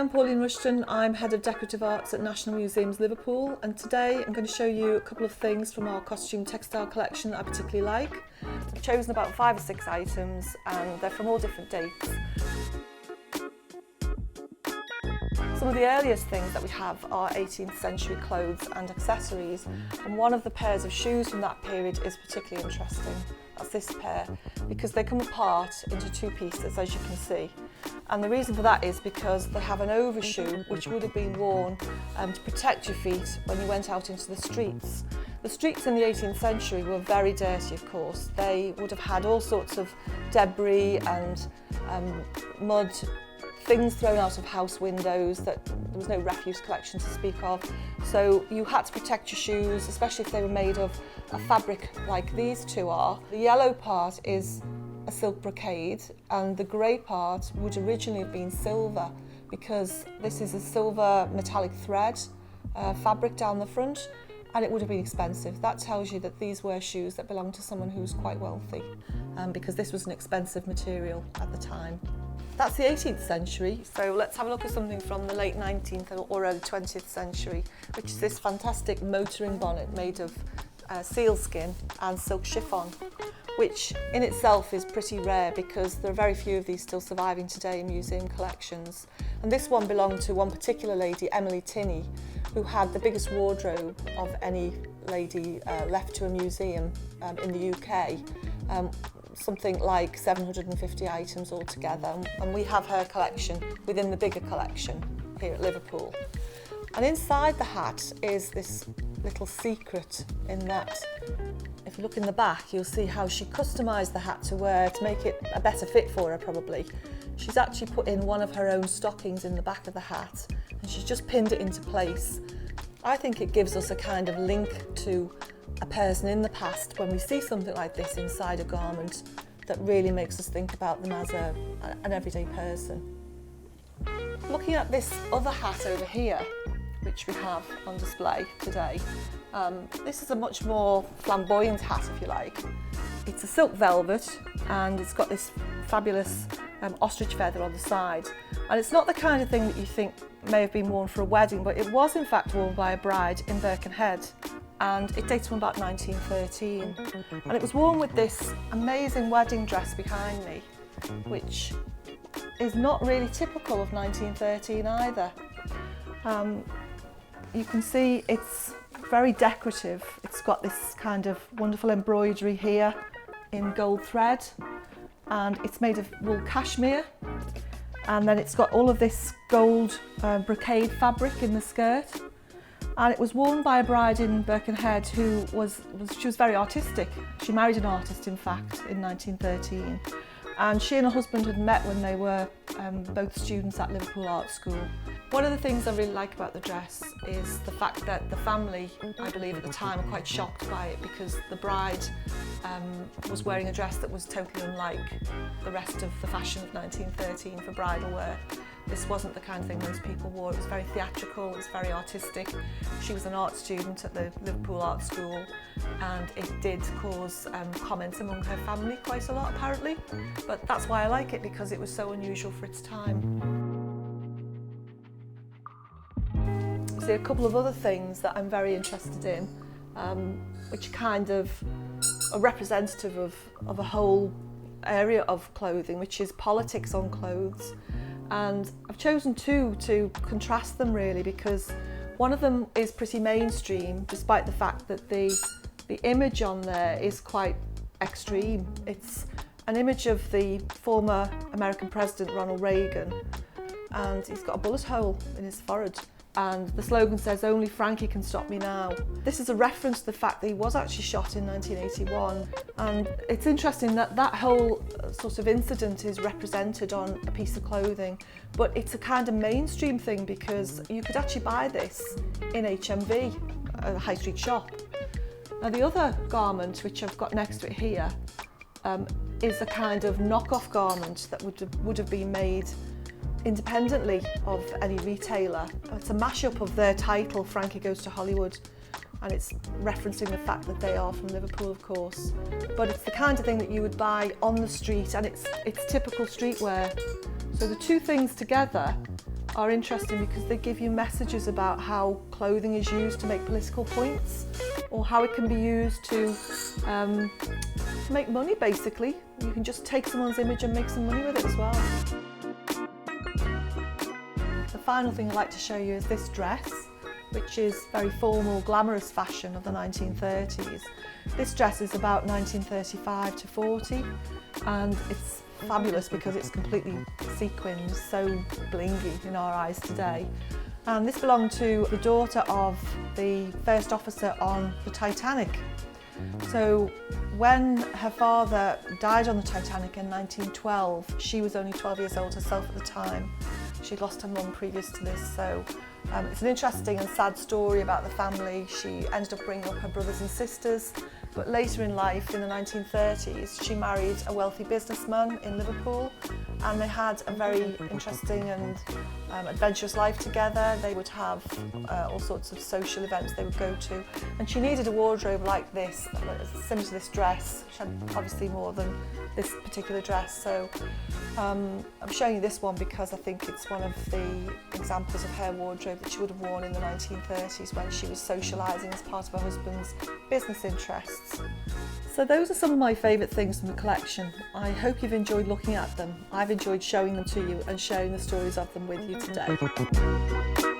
I'm Pauline Rushton. I'm Head of Decorative Arts at National Museums Liverpool, and today I'm going to show you a couple of things from our costume textile collection that I particularly like. I've chosen about 5 or 6 items and they're from all different dates. Some of the earliest things that we have are 18th century clothes and accessories, and one of the pairs of shoes from that period is particularly interesting. That's this pair, because they come apart into 2 pieces, as you can see. And the reason for that is because they have an overshoe which would have been worn to protect your feet when you went out into the streets. The streets in the 18th century were very dirty, of course. They would have had all sorts of debris and mud, things thrown out of house windows, that there was no refuse collection to speak of. So you had to protect your shoes, especially if they were made of a fabric like these 2 are. The yellow part is a silk brocade, and the grey part would originally have been silver, because this is a silver metallic thread fabric down the front, and it would have been expensive. That tells you that these were shoes that belonged to someone who was quite wealthy, because this was an expensive material at the time. That's the 18th century, so let's have a look at something from the late 19th or early 20th century, which is this fantastic motoring bonnet made of sealskin and silk chiffon, which in itself is pretty rare because there are very few of these still surviving today in museum collections. And this one belonged to one particular lady, Emily Tinney, who had the biggest wardrobe of any lady left to a museum in the UK. Something like 750 items altogether, and we have her collection within the bigger collection here at Liverpool. And inside the hat is this little secret, in that if you look in the back you'll see how she customised the hat to wear to make it a better fit for her probably. She's actually put in one of her own stockings in the back of the hat and she's just pinned it into place. I think it gives us a kind of link to a person in the past when we see something like this inside a garment that really makes us think about them as an everyday person. Looking at this other hat over here, which we have on display today, this is a much more flamboyant hat, if you like. It's a silk velvet and it's got this fabulous ostrich feather on the side, and it's not the kind of thing that you think may have been worn for a wedding, but it was in fact worn by a bride in Birkenhead, and it dates from about 1913, and it was worn with this amazing wedding dress behind me, which is not really typical of 1913 either. You can see it's very decorative. It's got this kind of wonderful embroidery here in gold thread, and it's made of wool cashmere, and then it's got all of this gold brocade fabric in the skirt. And it was worn by a bride in Birkenhead who was very artistic. She married an artist, in fact, in 1913. And she and her husband had met when they were both students at Liverpool Art School. One of the things I really like about the dress is the fact that the family, I believe at the time, were quite shocked by it, because the bride was wearing a dress that was totally unlike the rest of the fashion of 1913 for bridal wear. This wasn't the kind of thing most people wore. It was very theatrical, it was very artistic. She was an art student at the Liverpool Art School, and it did cause comments among her family quite a lot, apparently. But that's why I like it, because it was so unusual for its time. See, a couple of other things that I'm very interested in, which kind of are representative of a whole area of clothing, which is politics on clothes. And I've chosen 2 to contrast them really, because one of them is pretty mainstream, despite the fact that the image on there is quite extreme. It's an image of the former American President Ronald Reagan, and he's got a bullet hole in his forehead. And the slogan says, "Only Frankie can stop me now." This is a reference to the fact that he was actually shot in 1981. And it's interesting that that whole sort of incident is represented on a piece of clothing, but it's a kind of mainstream thing, because you could actually buy this in HMV, a high street shop. Now the other garment, which I've got next to it here, is a kind of knockoff garment that would have been made independently of any retailer. It's a mashup of their title, Frankie Goes to Hollywood, and it's referencing the fact that they are from Liverpool, of course. But it's the kind of thing that you would buy on the street, and it's typical streetwear. So the 2 things together are interesting because they give you messages about how clothing is used to make political points, or how it can be used to make money, basically. You can just take someone's image and make some money with it as well. The final thing I'd like to show you is this dress, which is very formal, glamorous fashion of the 1930s. This dress is about 1935 to 40, and it's fabulous because it's completely sequined, so blingy in our eyes today. And this belonged to the daughter of the first officer on the Titanic. So when her father died on the Titanic in 1912, she was only 12 years old herself at the time. She'd lost her mum previous to this, so it's an interesting and sad story about the family. She ended up bringing up her brothers and sisters, but later in life, in the 1930s, she married a wealthy businessman in Liverpool, and they had a very interesting and adventurous life together. They would have all sorts of social events they would go to, and she needed a wardrobe like this, similar to this dress. She had obviously more than this particular dress, so I'm showing you this one because I think it's one of the examples of her wardrobe that she would have worn in the 1930s when she was socialising as part of her husband's business interests. So those are some of my favourite things from the collection. I hope you've enjoyed looking at them. I've enjoyed showing them to you and sharing the stories of them with you today.